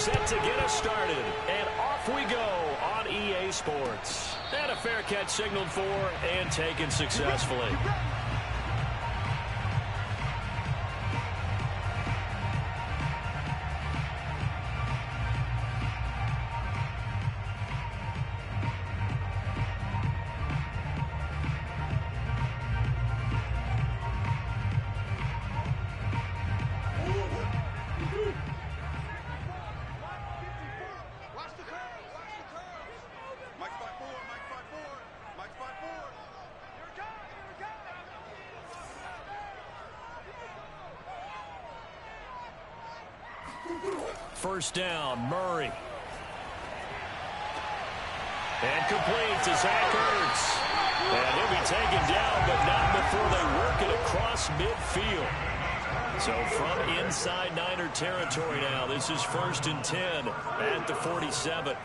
set to get us started. And off we go on EA Sports. And a fair catch signaled for and taken successfully. First down, Murray. And complete to Zach Ertz. And he'll be taken down, but not before they work it across midfield. So from inside Niner territory now, this is 1st and 10 at the 47.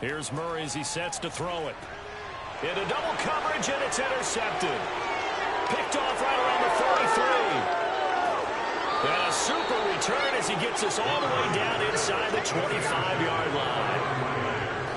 Here's Murray as he sets to throw it. Into double coverage, and it's intercepted. Picked off right around the 43. And a super return as he gets us all the way down inside the 25-yard line.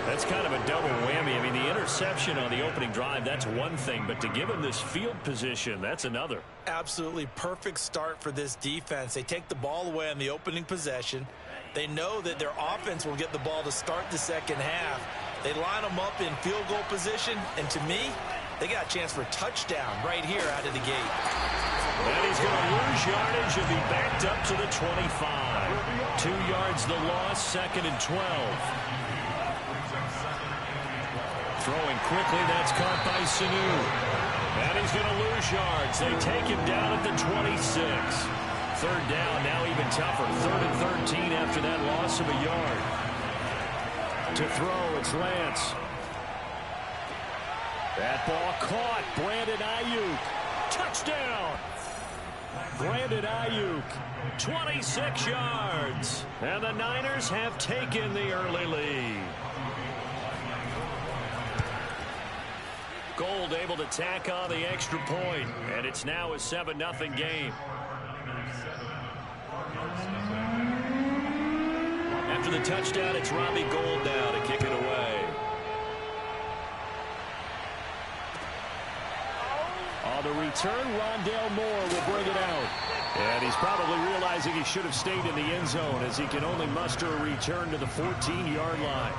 That's kind of a double whammy. I mean, the interception on the opening drive, that's one thing. But to give him this field position, that's another. Absolutely perfect start for this defense. They take the ball away on the opening possession. They know that their offense will get the ball to start the second half. They line them up in field goal position. And to me, they got a chance for a touchdown right here out of the gate. And he's going to lose yardage and be backed up to the 25. 2 yards the loss, 2nd and 12. Throwing quickly, that's caught by Sanu. And he's going to lose yards. They take him down at the 26. 3rd down, now even tougher. 3rd and 13 after that loss of a yard. To throw, it's Lance. That ball caught. Brandon Ayuk. Touchdown. Brandon Ayuk, 26 yards. And the Niners have taken the early lead. Gold able to tack on the extra point, and it's now a 7-0 game. After the touchdown, it's Robbie Gould now to kick it away. On the return, Rondale Moore will bring it out. And he's probably realizing he should have stayed in the end zone as he can only muster a return to the 14-yard line.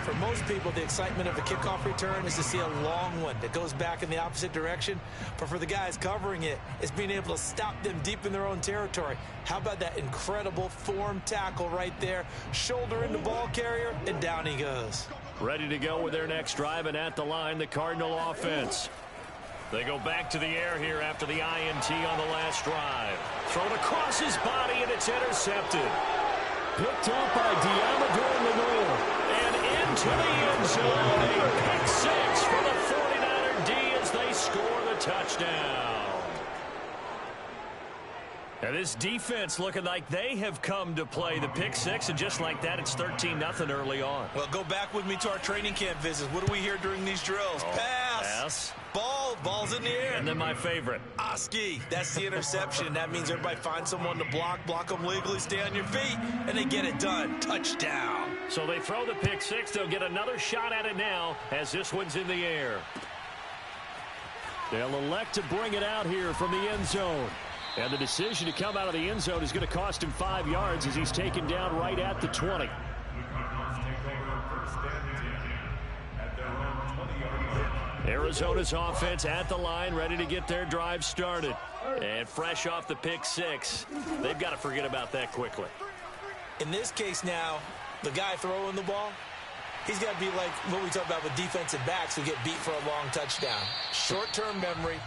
For most people, the excitement of a kickoff return is to see a long one that goes back in the opposite direction. But for the guys covering it, it's being able to stop them deep in their own territory. How about that incredible form tackle right there? Shoulder in the ball carrier, and down he goes. Ready to go with their next drive, and at the line, the Cardinal offense. They go back to the air here after the INT on the last drive. Thrown across his body, and it's intercepted. Picked up by Diamador Lenore. And into the end zone. A pick 6 for the 49er D as they score the touchdown. And this defense looking like they have come to play the pick 6, and just like that, it's 13-0 early on. Well, go back with me to our training camp visits. What do we hear during these drills? Pass. Ball's in the air. And then my favorite. Oski. That's the interception. That means everybody finds someone to block them legally, stay on your feet, and they get it done. Touchdown. So they throw the pick 6. They'll get another shot at it now as this one's in the air. They'll elect to bring it out here from the end zone. And the decision to come out of the end zone is going to cost him 5 yards as he's taken down right at the 20. Arizona's offense at the line, ready to get their drive started. And fresh off the pick 6, they've got to forget about that quickly. In this case now, the guy throwing the ball, he's got to be like what we talk about with defensive backs who get beat for a long touchdown. Short-term memory,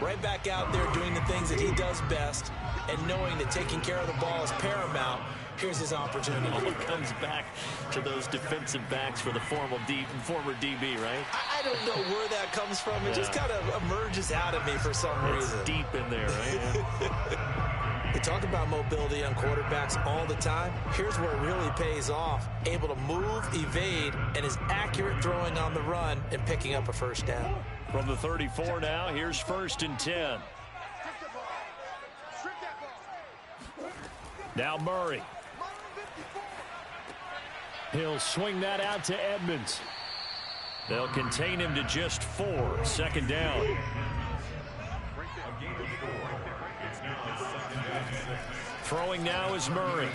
right back out there doing the things that he does best, and knowing that taking care of the ball is paramount. Here's his opportunity. It comes back to those defensive backs for the former DB, right? I don't know where that comes from. It just kind of emerges out of me for some reason. It's deep in there, right? We talk about mobility on quarterbacks all the time. Here's where it really pays off. Able to move, evade, and is accurate throwing on the run and picking up a first down. From the 34 now, here's 1st and 10. Now Murray. He'll swing that out to Edmonds. They'll contain him to just 4. Second down. Throwing now is Murray.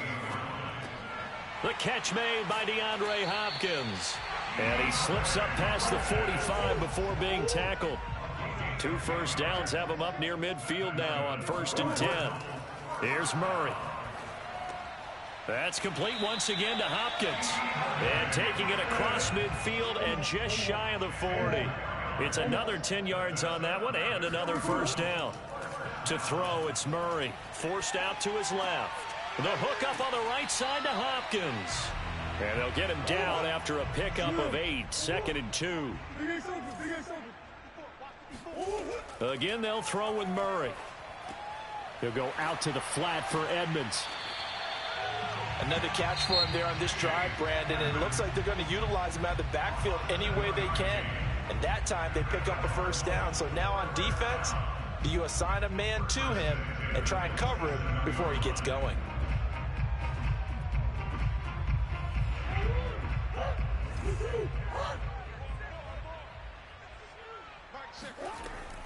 The catch made by DeAndre Hopkins. And he slips up past the 45 before being tackled. 2 first downs have him up near midfield now on 1st and 10. Here's Murray. That's complete once again to Hopkins. And taking it across midfield and just shy of the 40. It's another 10 yards on that one and another first down. To throw, it's Murray. Forced out to his left. The hook up on the right side to Hopkins. And they'll get him down after a pickup of 8. 2nd and 2. Again, they'll throw with Murray. He'll go out to the flat for Edmonds. Another catch for him there on this drive, Brandon, and it looks like they're going to utilize him out of the backfield any way they can. And that time they pick up a first down. So now on defense, do you assign a man to him and try and cover him before he gets going?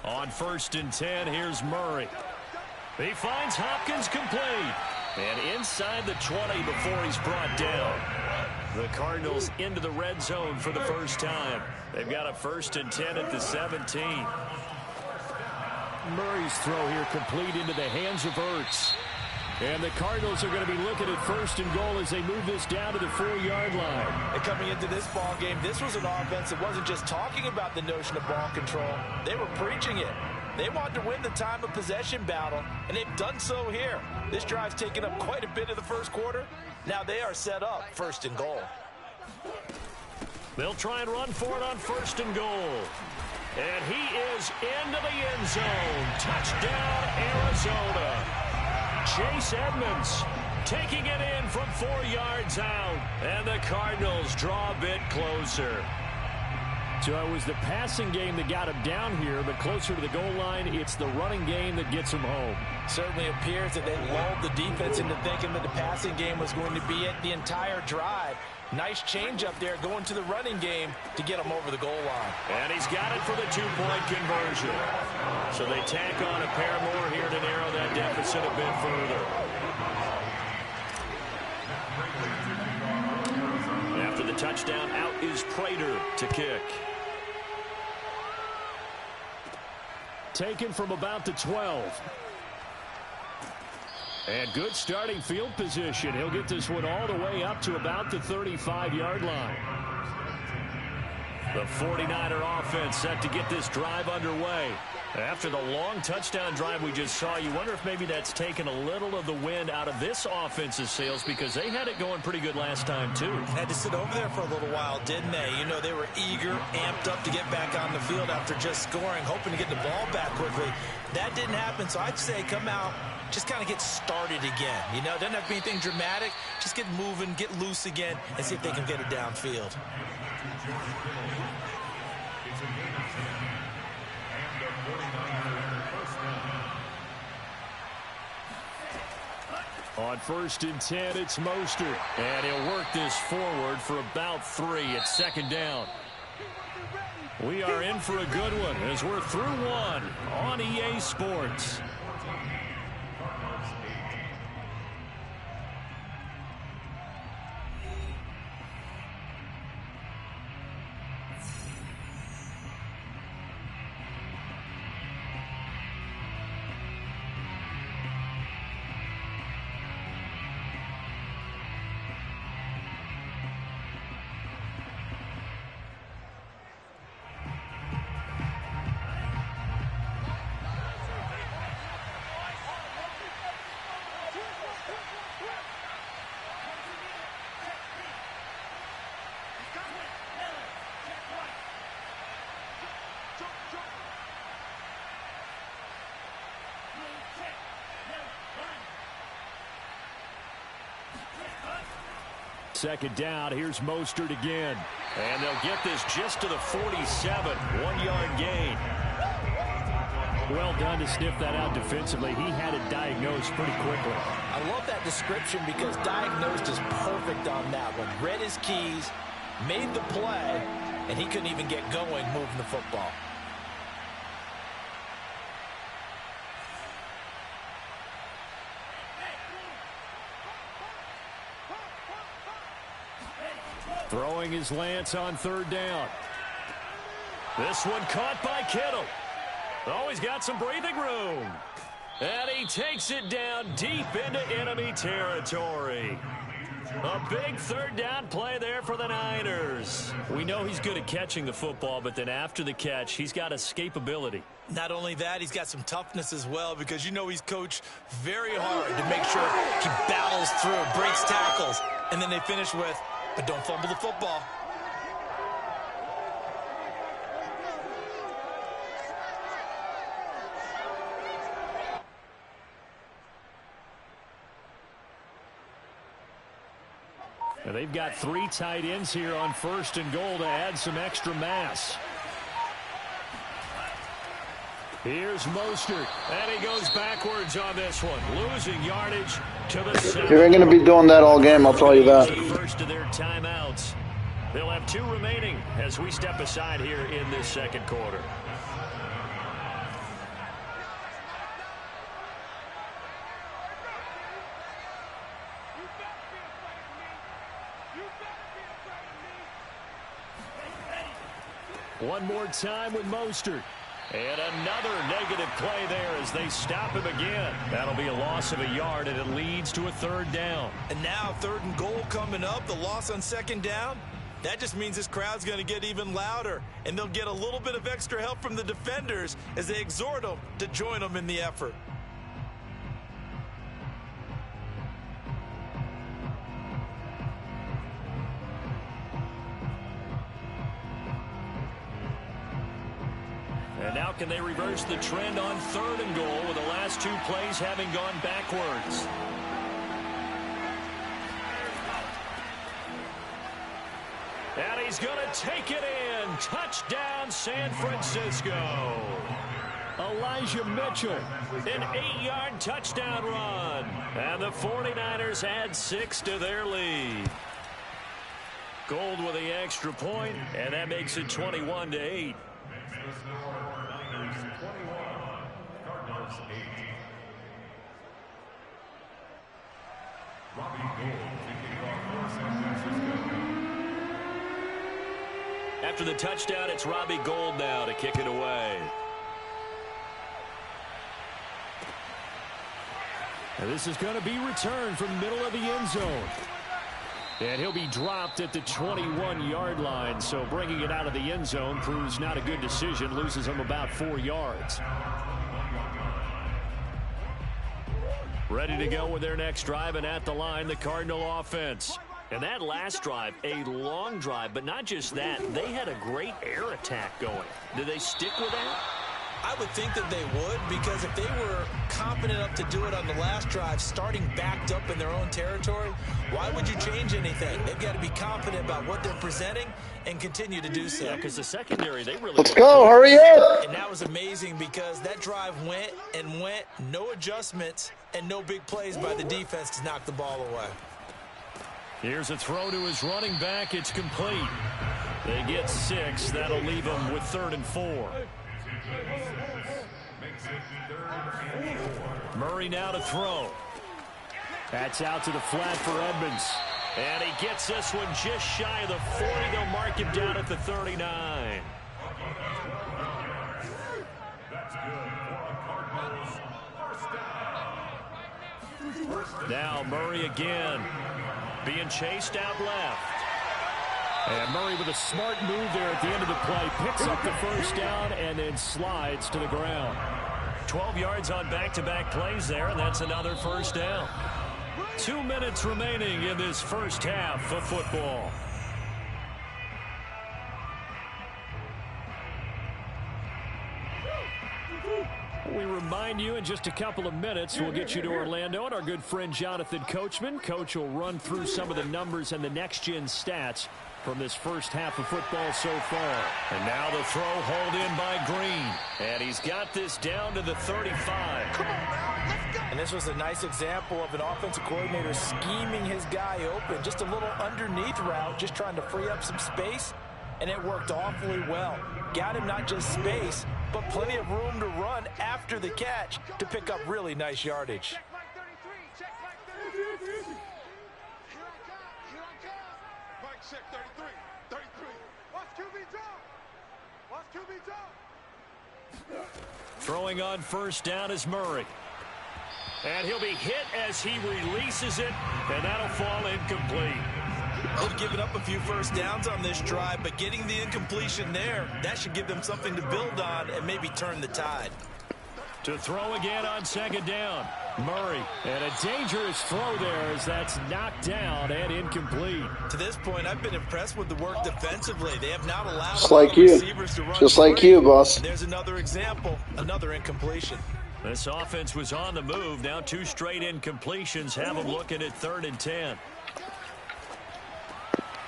On 1st and 10, here's Murray. He finds Hopkins complete. And inside the 20 before he's brought down. The Cardinals into the red zone for the first time. They've got a 1st and 10 at the 17. Murray's throw here complete into the hands of Ertz. And the Cardinals are going to be looking at 1st and goal as they move this down to the 4-yard line. And coming into this ball game, this was an offense that wasn't just talking about the notion of ball control. They were preaching it. They wanted to win the time of possession battle, and they've done so here. This drive's taken up quite a bit of the first quarter. Now they are set up 1st and goal. They'll try and run for it on 1st and goal. And he is into the end zone. Touchdown, Arizona. Chase Edmonds taking it in from 4 yards out. And the Cardinals draw a bit closer. So it was the passing game that got him down here, but closer to the goal line, it's the running game that gets him home. Certainly appears that they lulled the defense into thinking that the passing game was going to be it the entire drive. Nice change up there going to the running game to get him over the goal line. And he's got it for the 2-point conversion. So they tack on a pair more here to narrow that deficit a bit further. After the touchdown, out is Prater to kick. Taken from about the 12. And good starting field position. He'll get this one all the way up to about the 35-yard line. The 49er offense set to get this drive underway. After the long touchdown drive we just saw, you wonder if maybe that's taken a little of the wind out of this offense's sails because they had it going pretty good last time, too. Had to sit over there for a little while, didn't they? You know, they were eager, amped up to get back on the field after just scoring, hoping to get the ball back quickly. That didn't happen, so I'd say come out, just kind of get started again. You know, doesn't have to be anything dramatic. Just get moving, get loose again, and see if they can get it downfield. On 1st and 10, it's Mostert. And he'll work this forward for about 3 at 2nd down. We are in for a good one as we're through 1 on EA Sports. Second down, here's Mostert again. And they'll get this just to the 47, 1-yard gain. Well done to sniff that out defensively. He had it diagnosed pretty quickly. I love that description because diagnosed is perfect on that one. Read his keys, made the play, and he couldn't even get going moving the football. Throwing his Lance on third down. This one caught by Kittle. Oh, he's got some breathing room. And he takes it down deep into enemy territory. A big third down play there for the Niners. We know he's good at catching the football, but then after the catch, he's got escapability. Not only that, he's got some toughness as well because you know he's coached very hard to make sure he battles through, breaks tackles, and then they finish with, but don't fumble the football. Now they've got 3 tight ends here on 1st and goal to add some extra mass. Here's Mostert, and he goes backwards on this one, losing yardage to the center. You're going to be doing that all game, I'll tell you that. First of their timeouts. They'll have 2 remaining as we step aside here in this second quarter. One more time with Mostert. And another negative play there as they stop him again. That'll be a loss of a yard, and it leads to a 3rd down. And now 3rd and goal coming up, the loss on 2nd down. That just means this crowd's going to get even louder, and they'll get a little bit of extra help from the defenders as they exhort them to join them in the effort. And now can they reverse the trend on 3rd and goal with the last 2 plays having gone backwards? And he's going to take it in. Touchdown, San Francisco. Elijah Mitchell, an 8-yard touchdown run. And the 49ers add 6 to their lead. Gold with the extra point, and that makes it 21-8. After the touchdown, it's Robbie Gould now to kick it away. And this is going to be returned from the middle of the end zone. And he'll be dropped at the 21-yard line, so bringing it out of the end zone proves not a good decision, loses him about 4 yards. Ready to go with their next drive, and at the line, the Cardinal offense. And that last drive, a long drive, but not just that. They had a great air attack going. Did they stick with that? I would think that they would, because if they were confident enough to do it on the last drive, starting backed up in their own territory, why would you change anything? They've got to be confident about what they're presenting and continue to do so. Yeah, because the secondary, they really... Let's go, hurry up! And that was amazing because that drive went and went, no adjustments, and no big plays by the defense to knock the ball away. Here's a throw to his running back. It's complete. They get 6. That'll leave them with 3rd and 4. Murray now to throw. That's out to the flat for Edmonds. And he gets this one just shy of the 40. They'll mark him down at the 39. Now Murray again. Being chased out left. And Murray with a smart move there at the end of the play. Picks up the 1st down and then slides to the ground. 12 yards on back-to-back plays there, and that's another 1st down. 2 minutes remaining in this first half of football. We remind rejoin you in just a couple of minutes. We'll get you to Orlando and our good friend Jonathan Coachman. Coach will run through some of the numbers and the next-gen stats from this first half of football so far. And now the throw hauled in by Green. And he's got this down to the 35. Come on now, let's go. And this was a nice example of an offensive coordinator scheming his guy open. Just a little underneath route, just trying to free up some space. And it worked awfully well. Got him not just space, but plenty of room to run after the catch to pick up really nice yardage. Check Mike 33. Check Mike 33. Here I come. Here I come. Mike check 33. 33. Watch QB drop. Watch QB drop. Throwing on first down is Murray. And he'll be hit as he releases it, and that'll fall incomplete. They've given up a few first downs on this drive, but getting the incompletion there, that should give them something to build on and maybe turn the tide. To throw again on second down, Murray. And a dangerous throw there as that's knocked down and incomplete. To this point, I've been impressed with the work defensively. They have not allowed Just like you. receivers to run. Just like you, boss. There's another example, another incompletion. This offense was on the move. Now 2 straight incompletions have them looking at 3rd and 10.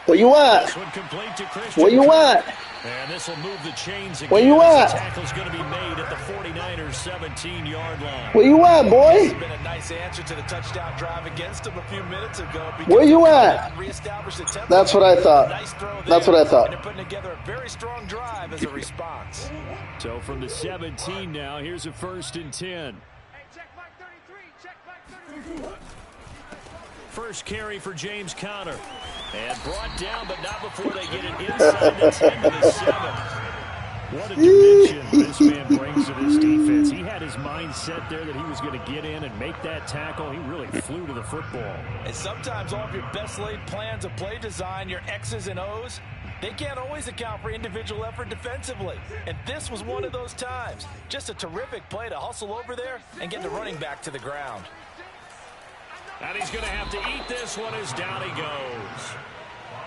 Where you at? This one complete to Christian. Where you at? And this will move the chains again. Where you at? The tackle's going to be made at the 49ers 17-yard line. Where you at, boy? It's been a nice answer to the touchdown drive against them a few minutes ago. Where you at? That's what I thought. Nice throw That's what I thought. And they're putting together a very strong drive as a response. So from the 17 now, here's a 1st and 10. Hey, check Mike 33. Check Mike 33. First carry for James Conner. And brought down, but not before they get it inside the 10 to the 7. What a dimension this man brings to this defense. He had his mind set there that he was going to get in and make that tackle. He really flew to the football. And sometimes all of your best laid plans of play design, your X's and O's, they can't always account for individual effort defensively. And this was one of those times. Just a terrific play to hustle over there and get the running back to the ground. And he's going to have to eat this one as down he goes.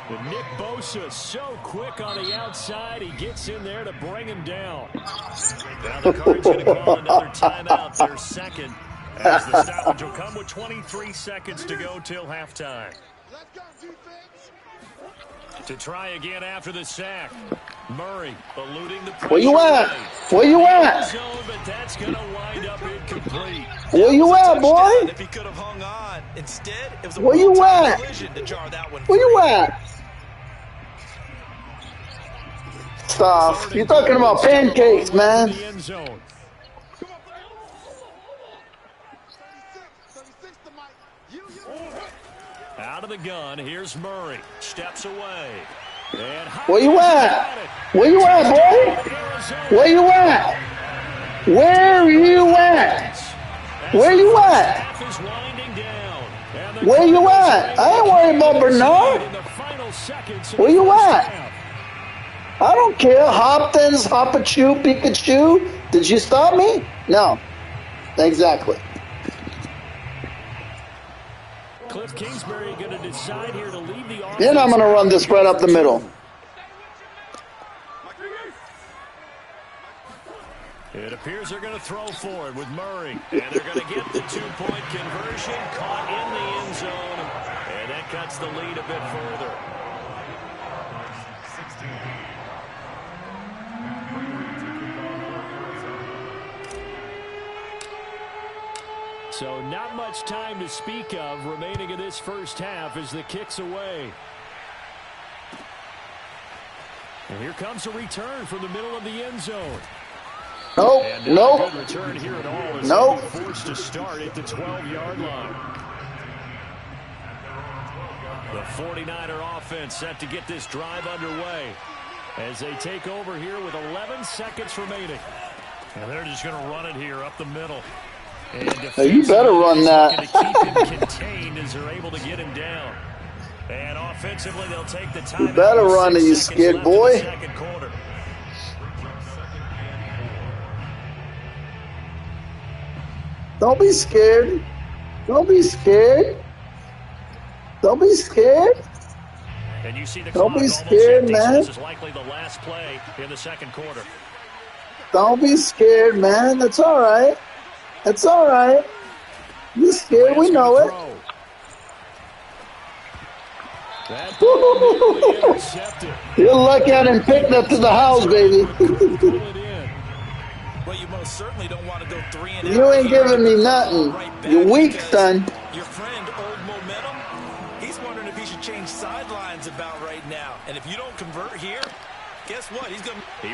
But Nick Bosa so quick on the outside, he gets in there to bring him down. Now the Cards going to call another timeout, their second, as the stoppage will come with 23 seconds to go till halftime. Let's go, defense. To try again after the sack. Murray eluding the pressure. Where you at? Where you at? Zone, but that's going to wind up incomplete. Where you at, boy? If he could have hung on. Instead, it was a Where you one-time at? collision to jar that one Where you free. at? Stop. You're talking about pancakes, man. The end zone. Come on, play. 36 to Mike. You. Out of the gun, here's Murray. Steps away. And Where you at? Where you at, boy? Where you at? Where you at? Where you at? Where you at? I ain't worried about Bernard. Where you at? I don't care. Hopkins, Hopachu, Pikachu. Did you stop me? No. Exactly. Cliff Kingsbury going to decide here to leave the offense. Then I'm going to run this right up the middle. It appears they're going to throw forward with Murray. And they're going to get the 2-point conversion. Caught in the end zone. And that cuts the lead a bit further. So not much time to speak of remaining in this first half as the kick's away. And here comes a return from the middle of the end zone. Nope. And not a good return here at all as Nope. they're forced to start at the 12-yard line. The 49er offense set to get this drive underway as they take over here with 11 seconds remaining. And they're just going to run it here up the middle. Hey, you better run that. To keep him contained as they're able to get him down. And offensively, they'll take the time. You better run it, you skid boy. Don't be scared. Don't be scared. Don't be scared. And you see the Don't clock be almost scared, empty, so man. This is likely the last play in the second quarter. Don't be scared, man. That's all right. It's all right. You scared? We know it. That ball nearly intercepted. You're lucky I didn't pick that to the house, baby. Well, you most certainly don't want to go 3 and out. You ain't giving me nothing. You're weak, son. Your friend, Old Momentum, he's wondering if he should change sidelines about right now. And if you don't convert here, guess what? He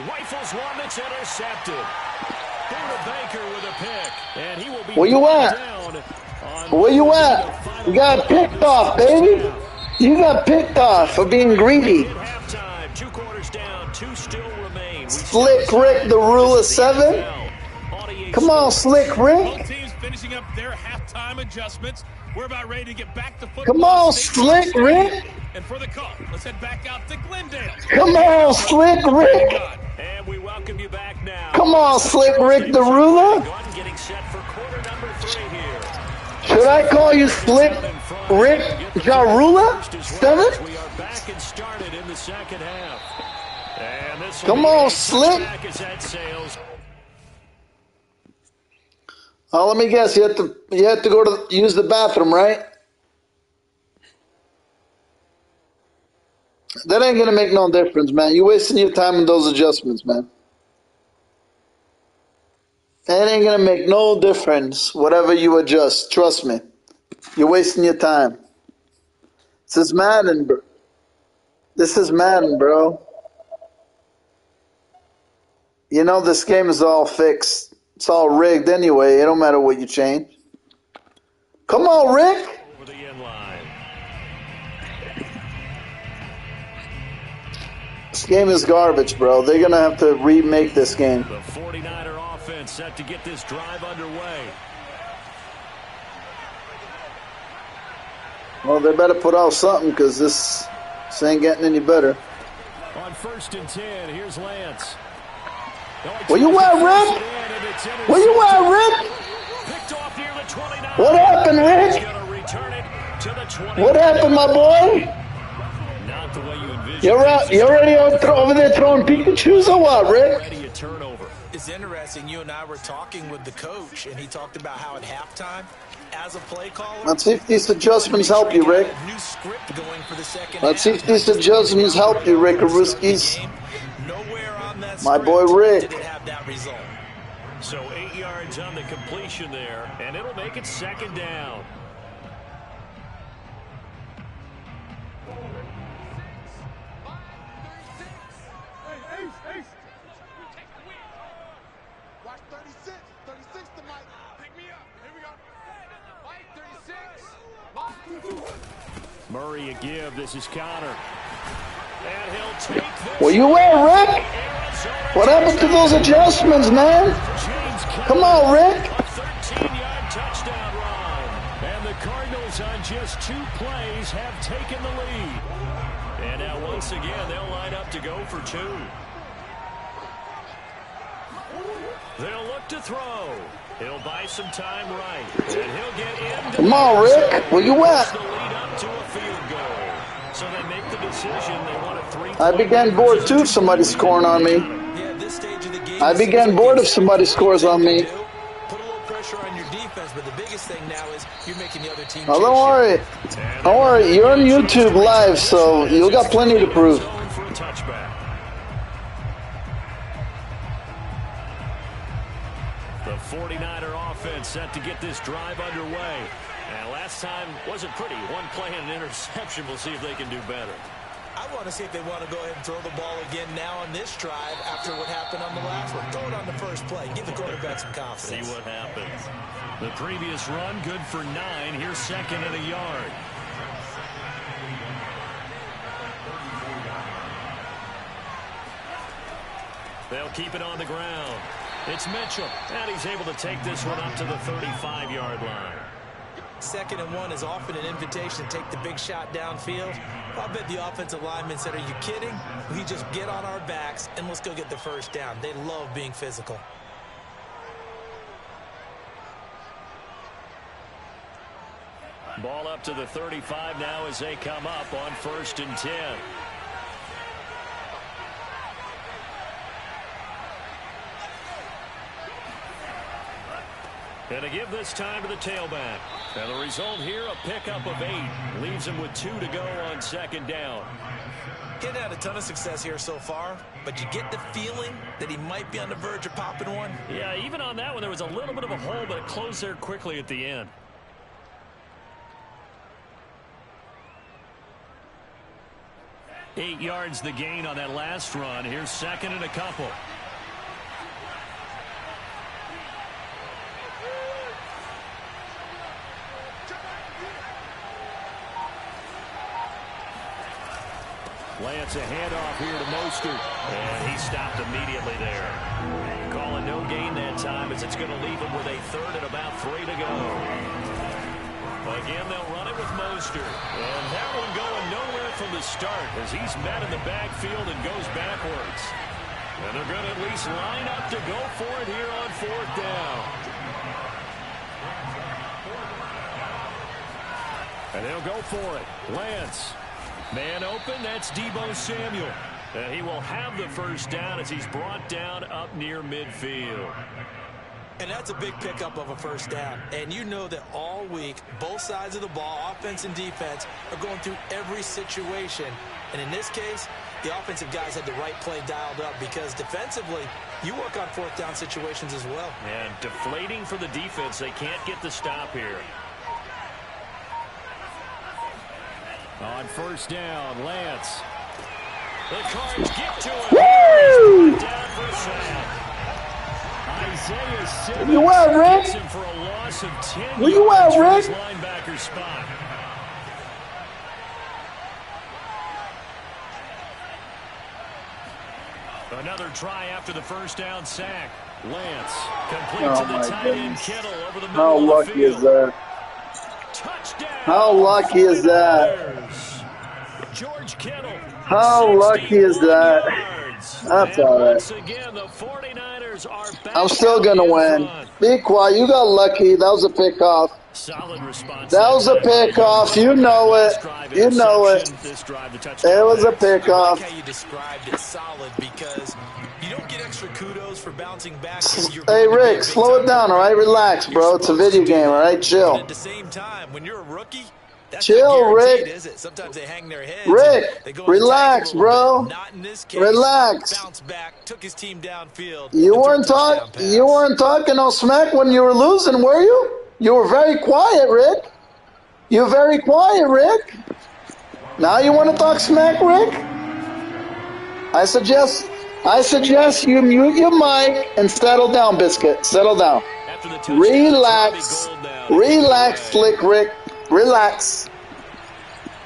rifles one that's intercepted. Buda Baker with a pick. And he will be Where you at? Where you at? You got picked off, baby. You got picked off for being greedy. Halftime, 2 quarters down, 2 still remain. Slick Rick, the rule of 7. Come on, Slick Rick. Both teams finishing up their halftime adjustments. We're about ready to get back to football. Come on, Slick Rick. And for the call, let's head back out to Glendale. Come on, Slick Rick. And we welcome you back now. Come on, Slick Rick, the ruler. Getting set for quarter number 3 here. Should I call you Slick Rick Jarula? 7? We are back and started in the second half. And this Come on, Slick. Oh, let me guess. You have to go to use the bathroom, right? That ain't gonna make no difference, man. You're wasting your time in those adjustments, man. That ain't gonna make no difference. Whatever you adjust, trust me. You're wasting your time. This is Madden, bro. This is Madden, bro. You know this game is all fixed. It's all rigged anyway. It don't matter what you change. Come on, Rick. Over the end line. This game is garbage, bro. They're gonna have to remake this game. The 49er offense set to get this drive underway. Well, they better put out something because this ain't getting any better. On 1st and 10, here's Lance. Where you at, Rick? Where you at, Rick? What happened, Rick? What happened, my boy? Not the way you envisioned. You're already over there throwing Pikachus or what, Rick? It's interesting. You and I were talking with the coach, and he talked about how at halftime, as a play caller, let's see if these adjustments help you, Rick. New script going for the second Let's see if these adjustments help you, Rick Ruskis. Nowhere on that My boy Rick. did it have that result. So 8 yards on the completion there, and it'll make it 2nd down. Watch 36. 36 to Mike. Pick me up. Here we go. Mike, 36. Murray a give. This is Connor. And he'll take this. Where you at, Rick? What happened to those adjustments, man? Come on, Rick. A 13-yard touchdown run. And the Cardinals on just 2 plays have taken the lead. And now once again, they'll line up to go for 2. They'll look to throw. He'll buy some time right. And he'll get into Come on, Rick. Where you at? the lead up to a field goal. So they make the decision. They want a 3-point. I began bored too if somebody's scoring on me. Yeah, this stage of the game, I began bored if somebody scores on me. Put a little pressure on your defense, but the biggest thing now is you're making the other team. Oh, don't worry. Don't worry. You're on YouTube live, so you got plenty to prove. For a touchback. The 49er offense set to get this drive underway. And last time wasn't pretty. 1 play and an interception. We'll see if they can do better. I want to see if they want to go ahead and throw the ball again now on this drive after what happened on the last one. Throw it on the first play. Give the quarterback some confidence. See what happens. The previous run, good for 9. Here's 2nd and a yard. They'll keep it on the ground. It's Mitchell, and he's able to take this one up to the 35-yard line. 2nd and 1 is often an invitation to take the big shot downfield. I bet the offensive lineman said, are you kidding? We just get on our backs and let's go get the first down. They love being physical. Ball up to the 35 now as they come up on 1st and 10. And to give this time to the tailback. And the result here, a pickup of 8. Leaves him with 2 to go on second down. He hadn't had a ton of success here so far, but you get the feeling that he might be on the verge of popping one. Yeah, even on that one, there was a little bit of a hole, but it closed there quickly at the end. Eight yards the gain on that last run. Here's second and a couple. Lance a handoff here to Mostert. And he stopped immediately there. Calling no gain that time as it's going to leave him with a third and about 3 to go. Again, they'll run it with Mostert. And that one going nowhere from the start as he's met in the backfield and goes backwards. And they're going to at least line up to go for it here on 4th down. And they'll go for it. Lance. Man open, that's Deebo Samuel. And he will have the first down as he's brought down up near midfield. And that's a big pickup of a first down. And you know that all week, both sides of the ball, offense and defense, are going through every situation. And in this case, the offensive guys had the right play dialed up because defensively, you work on 4th down situations as well. And deflating for the defense. They can't get the stop here. On first down, Lance. The Cards get to him. Woo! Down for a sack. Isaiah Simmons you at, Rick? gets him for a loss of 10 Where you at, yards Rick? from his linebacker spot. Another try after the first down sack. Lance complete to the tight end Kittle over the middle How of the lucky field. is that? Touchdown. How lucky is that? George Kittle. How lucky is that? Yards. That's And all right. once again, the 49ers are back. I'm still going to in win. front. Be quiet. You got lucky. That was a pickoff. Solid response. That was a pickoff. You know it. You know it. This drive, the touchdown. It was a I like pickoff. how you described it solid because you don't get extra kudos for bouncing back. You're Hey, going to be a Rick, big slow it time down, all right? Relax, bro. It's a video game, all right? But Chill. at the same time, when you're a rookie, that's Chill, not guaranteed, Rick. Is it? Sometimes they hang their heads. Rick, and they go and relax, attack a little bro. bit. Not in this case. Relax. Bounced back, took his team downfield. You and threw a weren't touchdown talking. You pass. weren't talking no smack when you were losing, were you? You were very quiet, Rick. You're very quiet, Rick. Now you want to talk smack, Rick? I suggest you mute your mic and settle down, Biscuit. Settle down. After the touchdown, Relax. Robbie Gould now. Relax, Slick Rick. Relax.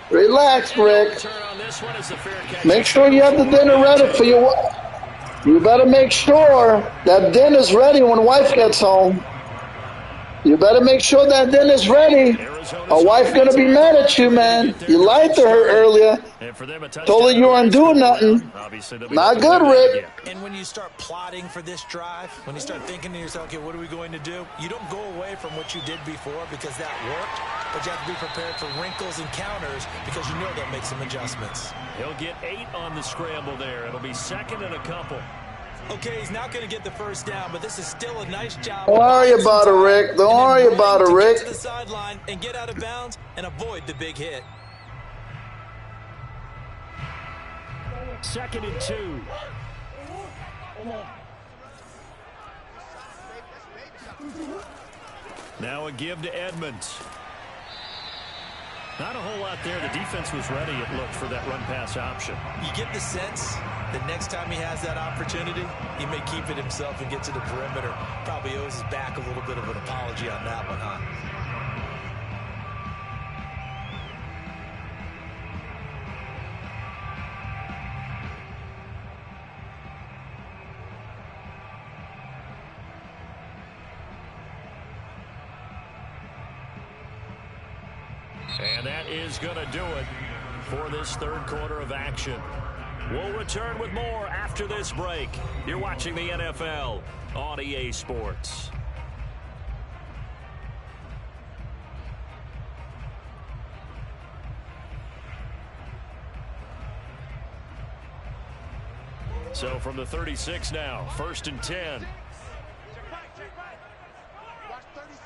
Relax, Rick. Return on this one is the fair catch. Make sure you have the dinner ready for your wife. You better make sure that dinner's ready when wife gets home. You better make sure that dinner's ready. A wife gonna be mad at you, man. You lied to her earlier. Told her you weren't doing nothing. Not good, Rick. And when you start plotting for this drive, when you start thinking to yourself, okay, what are we going to do? You don't go away from what you did before because that worked, but you have to be prepared for wrinkles and counters because you know they'll make some adjustments. He'll get 8 on the scramble there. It'll be second and a couple. Okay, he's not going to get the first down, but this is still a nice job. Don't worry about it, Rick. Don't worry about it, Rick. Get to the sideline and get out of bounds and avoid the big hit. Second and 2. Now a give to Edmonds. Not a whole lot there. The defense was ready, it looked, for that run-pass option. You get the sense that next time he has that opportunity, he may keep it himself and get to the perimeter. Probably owes his back a little bit of an apology on that one, huh? And that is going to do it for this third quarter of action. We'll return with more after this break. You're watching the NFL on EA Sports. So from the 36 now, 1st and 10. Check back. Watch 36.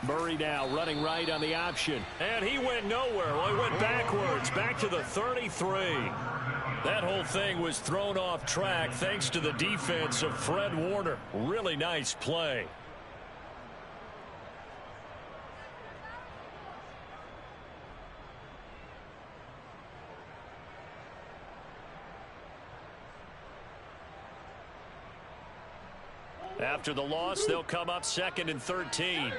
Murray now running right on the option. And he went nowhere. Well, he went backwards, back to the 33. That whole thing was thrown off track thanks to the defense of Fred Warner. Really nice play. After the loss, they'll come up 2nd and 13.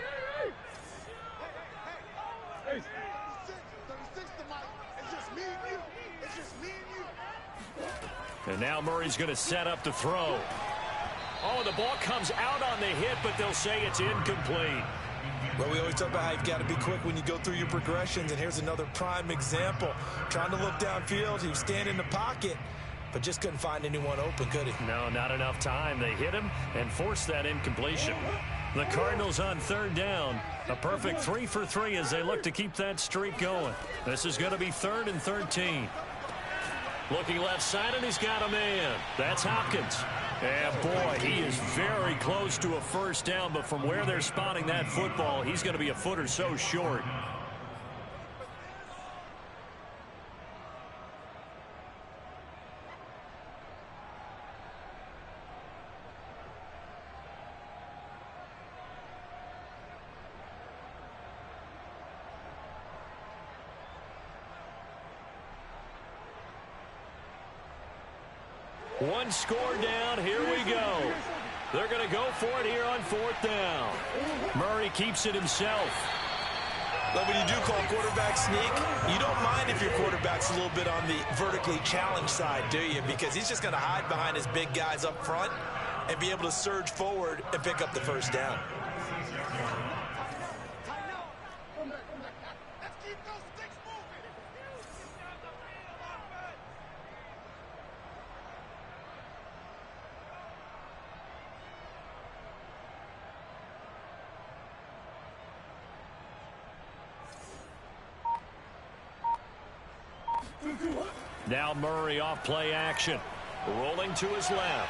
And now Murray's going to set up to throw. Oh, the ball comes out on the hit, but they'll say it's incomplete. Well, we always talk about how you've got to be quick when you go through your progressions, and here's another prime example. Trying to look downfield, he was standing in the pocket, but just couldn't find anyone open, could he? No, not enough time. They hit him and forced that incompletion. The Cardinals on 3rd down. A perfect 3 for 3 as they look to keep that streak going. This is going to be 3rd and 13. Looking left side, and he's got a man. That's Hopkins. And, boy, he is very close to a first down, but from where they're spotting that football, he's going to be a foot or so short. One score down. Here we go. They're going to go for it here on 4th down. Murray keeps it himself. But when you do call quarterback sneak, you don't mind if your quarterback's a little bit on the vertically challenged side, do you? Because he's just going to hide behind his big guys up front and be able to surge forward and pick up the first down. Now Murray off play action. Rolling to his left.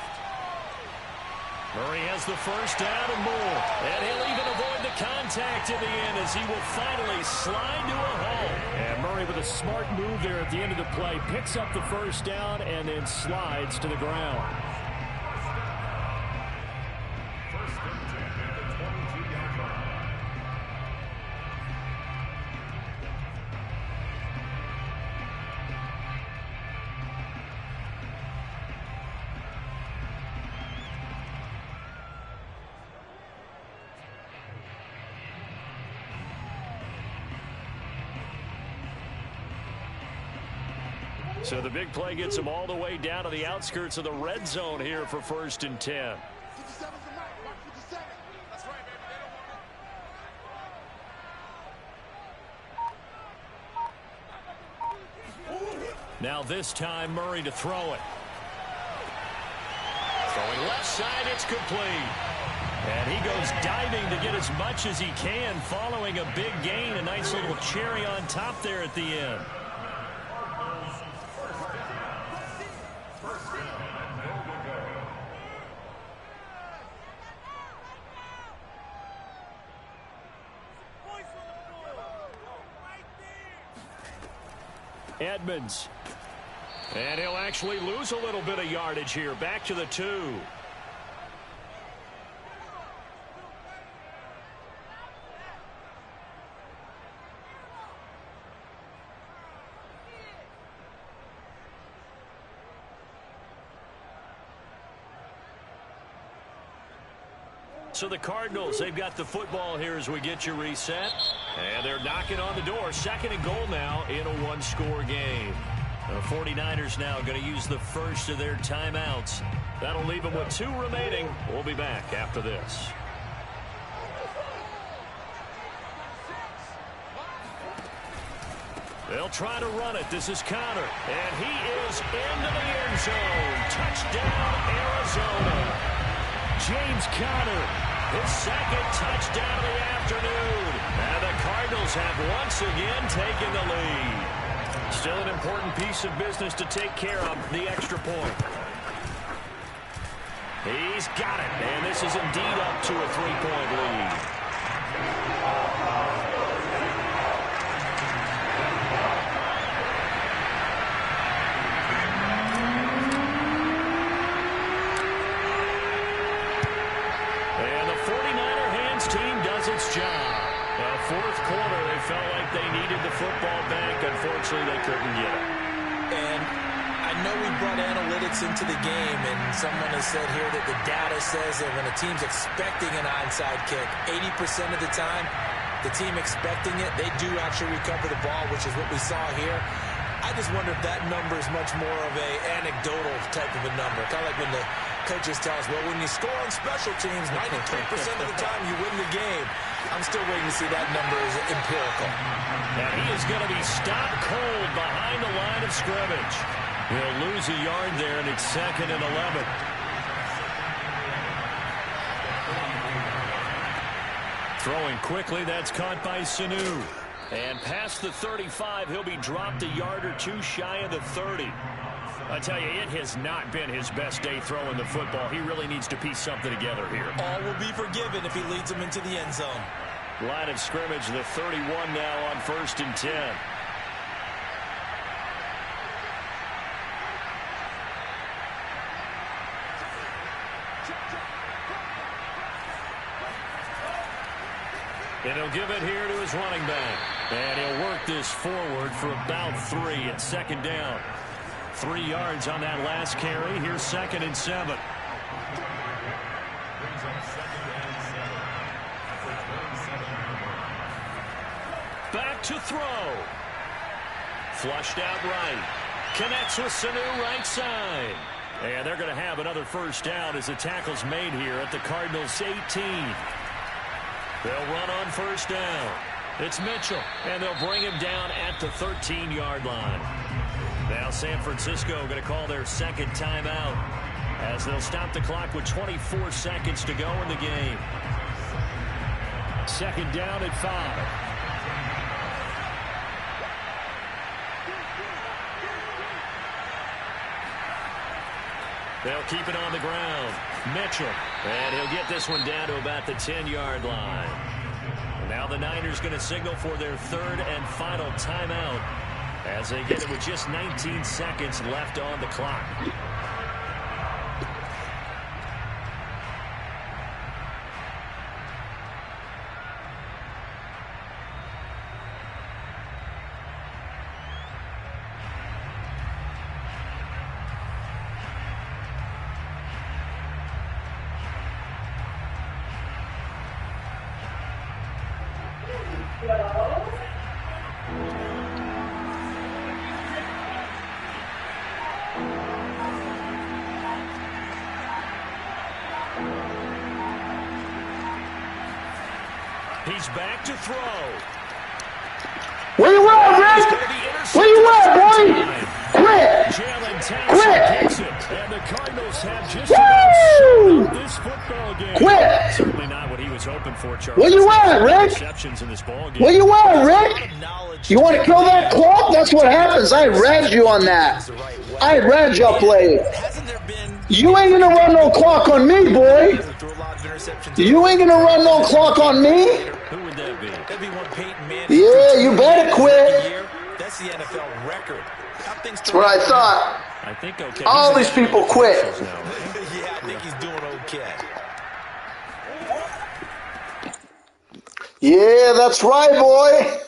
Murray has the first down and more. And he'll even avoid the contact in the end as he will finally slide to a hole. And Murray with a smart move there at the end of the play. Picks up the first down and then slides to the ground. So the big play gets him all the way down to the outskirts of the red zone here for 1st and 10. Now this time Murray to throw it. Throwing left side, it's complete. And he goes diving to get as much as he can following a big gain. A nice little cherry on top there at the end. Edmonds. And he'll actually lose a little bit of yardage here. Back to the 2. So the Cardinals, they've got the football here as we get you reset. And they're knocking on the door. 2nd and goal now in a one-score game. The 49ers now going to use the first of their timeouts. That'll leave them with 2 remaining. We'll be back after this. They'll try to run it. This is Connor. And he is into the end zone. Touchdown, Arizona. James Conner, his 2nd touchdown of the afternoon. And the Cardinals have once again taken the lead. Still an important piece of business to take care of, the extra point. He's got it, and this is indeed up to a 3-point lead. And the 49er hands team does its job. Fourth quarter, they felt like they needed the football back. Unfortunately, they couldn't get it. And I know we brought analytics into the game, and someone has said here that the data says that when a team's expecting an onside kick, 80% of the time, the team expecting it, they do actually recover the ball, which is what we saw here. I just wonder if that number is much more of a anecdotal type of a number. Kind of like when the coaches tell us, well, when you score on special teams, 93% of the time you win the game. I'm still waiting to see that number is empirical. And he is going to be stopped cold behind the line of scrimmage. He'll lose a yard there, and it's 2nd and 11. Throwing quickly, that's caught by Sanu. And past the 35, he'll be dropped a yard or two shy of the 30. I tell you, it has not been his best day throwing the football. He really needs to piece something together here. All will be forgiven if he leads them into the end zone. Line of scrimmage, the 31 now on 1st and 10. And he'll give it here to his running back. And he'll work this forward for about 3 at 2nd down. 3 yards on that last carry. Here's 2nd and 7. Back to throw. Flushed out right. Connects with Sanu right side. And they're going to have another first down as the tackle's made here at the Cardinals' 18. They'll run on first down. It's Mitchell, and they'll bring him down at the 13-yard line. Now San Francisco going to call their 2nd timeout as they'll stop the clock with 24 seconds to go in the game. 2nd down at 5. They'll keep it on the ground. Mitchell. And he'll get this one down to about the 10-yard line. Now the Niners going to signal for their 3rd and final timeout as they get it with just 19 seconds left on the clock. He's back to throw. Where you at, Rick? Where you at, boy? Quit! Quit! And the Cardinals have just about shut this football game. Quit! Certainly not what he was hoping for, Charles. Where you at, Rick? In this ball game. Where you at, Rick? You want to kill that clock? That's what happens. I read you on that. I read your play. You ain't gonna run no clock on me, boy. You ain't gonna run no clock on me. Who would that be? That'd be one Peyton Manning. Yeah, you better quit. That's the NFL record. That's what I thought. I think okay. All these people quit. Yeah, I think he's doing okay. Yeah, that's right, boy.